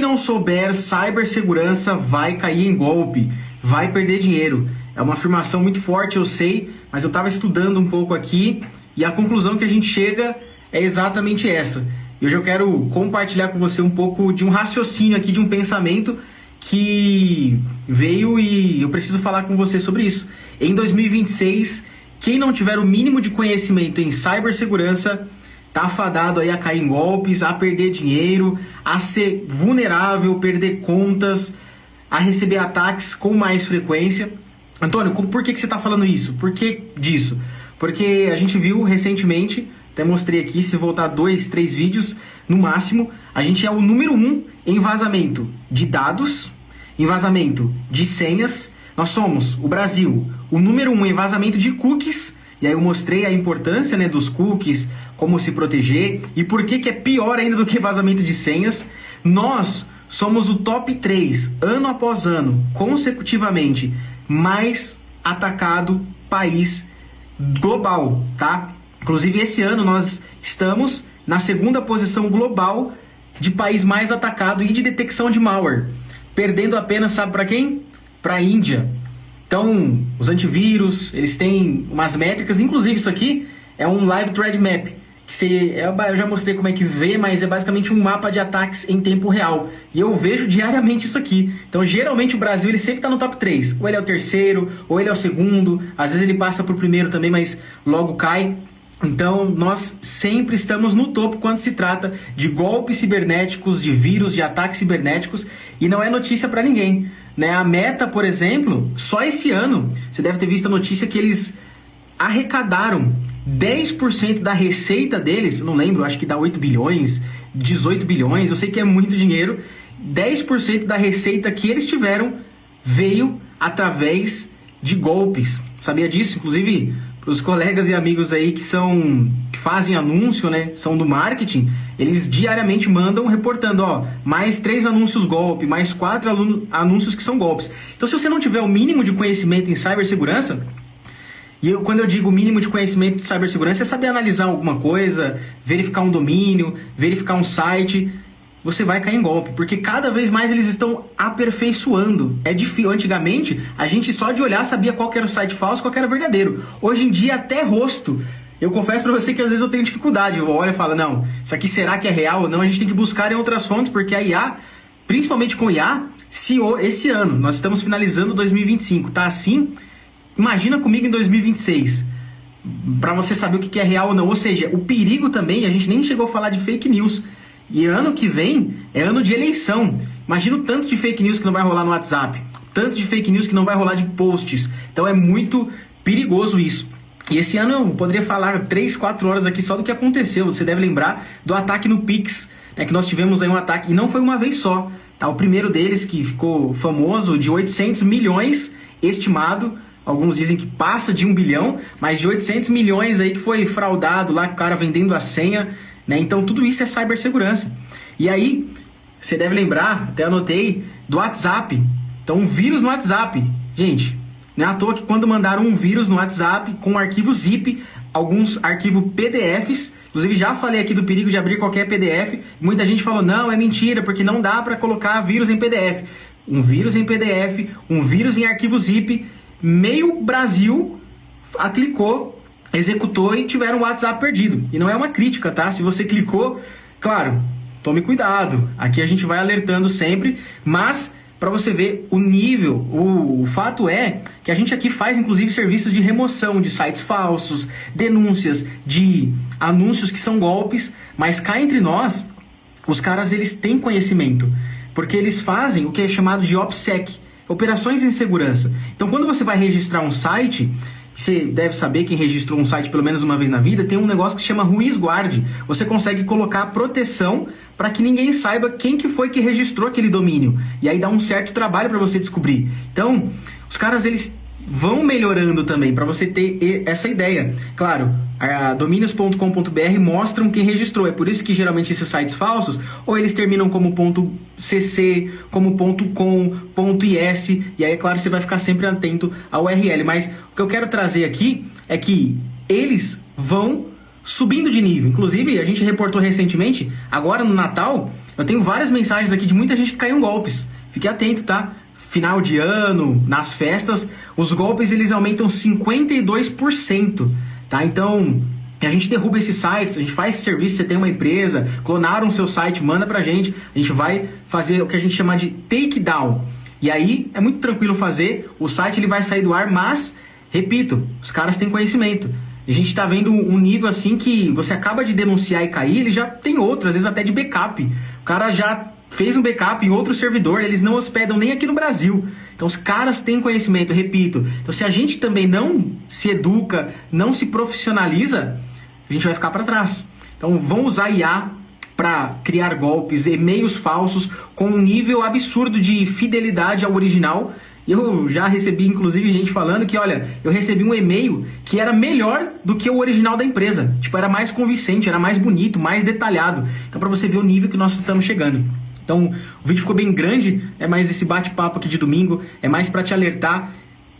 não souber cibersegurança vai cair em golpe, vai perder dinheiro. É uma afirmação muito forte, eu sei, mas eu estava estudando um pouco aqui e a conclusão que a gente chega é exatamente essa. E hoje eu quero compartilhar com você um pouco de um raciocínio aqui, de um pensamento que veio e eu preciso falar com você sobre isso. Em 2026, quem não tiver o mínimo de conhecimento em cibersegurança tá afadado aí a cair em golpes, a perder dinheiro, a ser vulnerável, perder contas, a receber ataques com mais frequência. Antônio, por que você está falando isso? Por que disso? Porque a gente viu recentemente, até mostrei aqui, se voltar 2, 3 vídeos no máximo, a gente é o número 1 em vazamento de dados, em vazamento de senhas. Nós somos, o Brasil, o número 1 em vazamento de cookies, e aí eu mostrei a importância, né, dos cookies, como se proteger, e por que é pior ainda do que vazamento de senhas. Nós somos o top 3, ano após ano, consecutivamente, mais atacado país global, tá? Inclusive, esse ano nós estamos na segunda posição global de país mais atacado e de detecção de malware, perdendo apenas, sabe para quem? Para a Índia. Então, os antivírus, eles têm umas métricas, inclusive isso aqui é um Live Threat Map, que eu já mostrei como é que vê, mas é basicamente um mapa de ataques em tempo real. E eu vejo diariamente isso aqui. Então, geralmente o Brasil ele sempre está no top 3. Ou ele é o terceiro, ou ele é o segundo. Às vezes ele passa por primeiro também, mas logo cai. Então, nós sempre estamos no topo quando se trata de golpes cibernéticos, de vírus, de ataques cibernéticos. E não é notícia para ninguém, né? A Meta, por exemplo, só esse ano, você deve ter visto a notícia que eles arrecadaram 10% da receita deles, não lembro, acho que dá 8 bilhões, 18 bilhões, eu sei que é muito dinheiro. 10% da receita que eles tiveram veio através de golpes. Sabia disso? Inclusive, para os colegas e amigos aí que fazem anúncio, né, são do marketing, eles diariamente mandam reportando, ó, mais 3 anúncios golpe, mais 4 anúncios que são golpes. Então, se você não tiver o mínimo de conhecimento em cibersegurança, quando eu digo mínimo de conhecimento de cibersegurança, é saber analisar alguma coisa, verificar um domínio, verificar um site, você vai cair em golpe, porque cada vez mais eles estão aperfeiçoando. É difícil. Antigamente, a gente só de olhar sabia qual que era o site falso, qual que era o verdadeiro. Hoje em dia, até rosto. Eu confesso pra você que às vezes eu tenho dificuldade. Eu olho e falo, não, isso aqui será que é real ou não? A gente tem que buscar em outras fontes, porque a IA, principalmente com IA, esse ano, nós estamos finalizando 2025, tá assim? Imagina comigo em 2026, para você saber o que é real ou não. Ou seja, o perigo também, a gente nem chegou a falar de fake news. E ano que vem é ano de eleição. Imagina o tanto de fake news que não vai rolar no WhatsApp, tanto de fake news que não vai rolar de posts. Então é muito perigoso isso. E esse ano eu poderia falar 3, 4 horas aqui só do que aconteceu. Você deve lembrar do ataque no Pix, né, que nós tivemos aí um ataque, e não foi uma vez só. Tá? O primeiro deles, que ficou famoso, de 800 milhões estimado. Alguns dizem que passa de 1 bilhão, mas de 800 milhões aí que foi fraudado lá, o cara vendendo a senha, né? Então tudo isso é cibersegurança. E aí, você deve lembrar, até anotei, do WhatsApp. Então um vírus no WhatsApp. Gente, não é à toa que quando mandaram um vírus no WhatsApp com um arquivo zip, alguns arquivos PDFs, inclusive já falei aqui do perigo de abrir qualquer PDF, muita gente falou, não, é mentira, porque não dá para colocar vírus em PDF. Um vírus em PDF, um vírus em arquivo zip, meio Brasil clicou, executou e tiveram o WhatsApp perdido. E não é uma crítica, tá? Se você clicou, claro, tome cuidado. Aqui a gente vai alertando sempre, mas para você ver o nível, o fato é que a gente aqui faz inclusive serviços de remoção de sites falsos, denúncias de anúncios que são golpes, mas cá entre nós, os caras eles têm conhecimento, porque eles fazem o que é chamado de OPSEC, operações em segurança. Então, quando você vai registrar um site, você deve saber, quem registrou um site pelo menos uma vez na vida, tem um negócio que se chama WhoisGuard. Você consegue colocar proteção para que ninguém saiba quem que foi que registrou aquele domínio. E aí dá um certo trabalho para você descobrir. Então, os caras, eles vão melhorando também, para você ter essa ideia. Claro, a domínios.com.br mostram quem registrou. É por isso que geralmente esses sites falsos, ou eles terminam como .cc, como .com, .is, e aí, é claro, você vai ficar sempre atento ao URL. Mas o que eu quero trazer aqui é que eles vão subindo de nível. Inclusive, a gente reportou recentemente, agora no Natal, Eu tenho várias mensagens aqui de muita gente que caiu em golpes. Fique atento, tá? Final de ano, nas festas, os golpes eles aumentam 52%, tá? Então, a gente derruba esses sites, a gente faz esse serviço, você tem uma empresa, clonaram seu site, manda pra gente, a gente vai fazer o que a gente chama de takedown. E aí, é muito tranquilo fazer, o site ele vai sair do ar, mas, repito, os caras têm conhecimento. A gente está vendo um nível assim que você acaba de denunciar e cair, ele já tem outro, às vezes até de backup. O cara já fez um backup em outro servidor, eles não hospedam nem aqui no Brasil. Então os caras têm conhecimento, repito. Então se a gente também não se educa, não se profissionaliza, a gente vai ficar para trás. Então vão usar IA para criar golpes, e-mails falsos com um nível absurdo de fidelidade ao original. Eu já recebi, inclusive, gente falando que, olha, eu recebi um e-mail que era melhor do que o original da empresa. Tipo, era mais convincente, era mais bonito, mais detalhado. Então, para você ver o nível que nós estamos chegando. Então, o vídeo ficou bem grande, é mais esse bate-papo aqui de domingo, é mais para te alertar.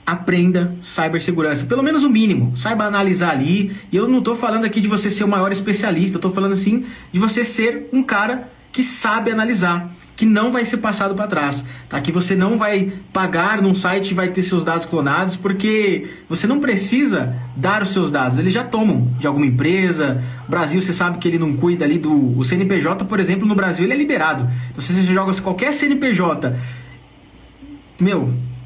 Aprenda cibersegurança, pelo menos o mínimo, saiba analisar ali. E eu não estou falando aqui de você ser o maior especialista, eu estou falando assim de você ser um cara que sabe analisar, que não vai ser passado para trás, tá? Que você não vai pagar num site e vai ter seus dados clonados, porque você não precisa dar os seus dados, eles já tomam de alguma empresa. O Brasil, você sabe que ele não cuida ali o CNPJ, por exemplo, no Brasil ele é liberado. Então se você joga qualquer CNPJ,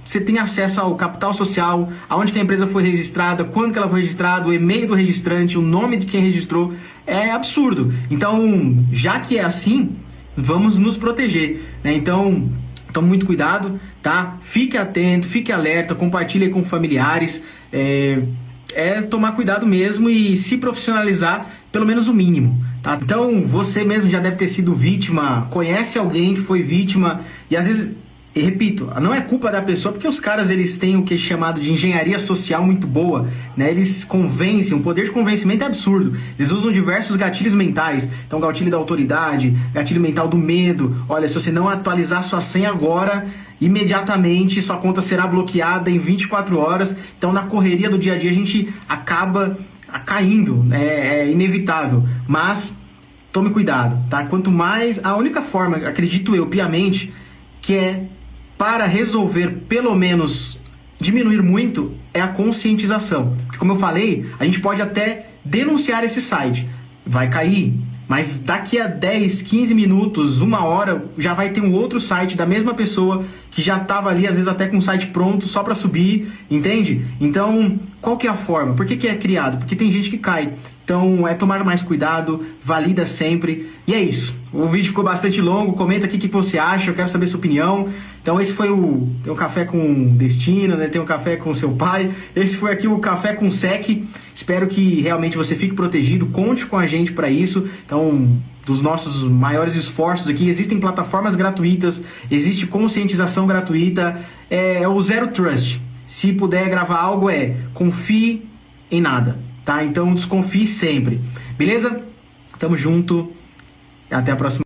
você tem acesso ao capital social, aonde que a empresa foi registrada, quando que ela foi registrada, o e-mail do registrante, o nome de quem registrou, é absurdo. Então, já que é assim, vamos nos proteger, né? Então, tome muito cuidado, tá? Fique atento, fique alerta, compartilhe com familiares, tomar cuidado mesmo e se profissionalizar, pelo menos o mínimo, tá? Então, você mesmo já deve ter sido vítima, conhece alguém que foi vítima, e às vezes... E repito, não é culpa da pessoa, porque os caras eles têm o que é chamado de engenharia social muito boa, né? Eles convencem, o poder de convencimento é absurdo. Eles usam diversos gatilhos mentais. Então, gatilho da autoridade, gatilho mental do medo. Olha, se você não atualizar sua senha agora, imediatamente sua conta será bloqueada em 24 horas. Então, na correria do dia a dia, a gente acaba caindo, né? É inevitável. Mas, tome cuidado, tá? Quanto mais... A única forma, acredito eu, piamente, que é para resolver, pelo menos diminuir muito, é a conscientização. Porque, como eu falei, a gente pode até denunciar esse site. Vai cair, mas daqui a 10, 15 minutos, 1 hora, já vai ter um outro site da mesma pessoa que já estava ali, às vezes até com o site pronto, só para subir, entende? Então, qual que é a forma? Por que é criado? Porque tem gente que cai. Então, é tomar mais cuidado, valida sempre. E é isso. O vídeo ficou bastante longo. Comenta aqui o que você acha, eu quero saber sua opinião. Então, esse foi tem um café com destino, né? Tem um café com seu pai. Esse foi aqui o café com SEC. Espero que realmente você fique protegido. Conte com a gente para isso. Então, dos nossos maiores esforços aqui, existem plataformas gratuitas, existe conscientização gratuita, é o Zero Trust. Se puder gravar algo, confie em nada, tá? Então desconfie sempre, beleza? Tamo junto, até a próxima.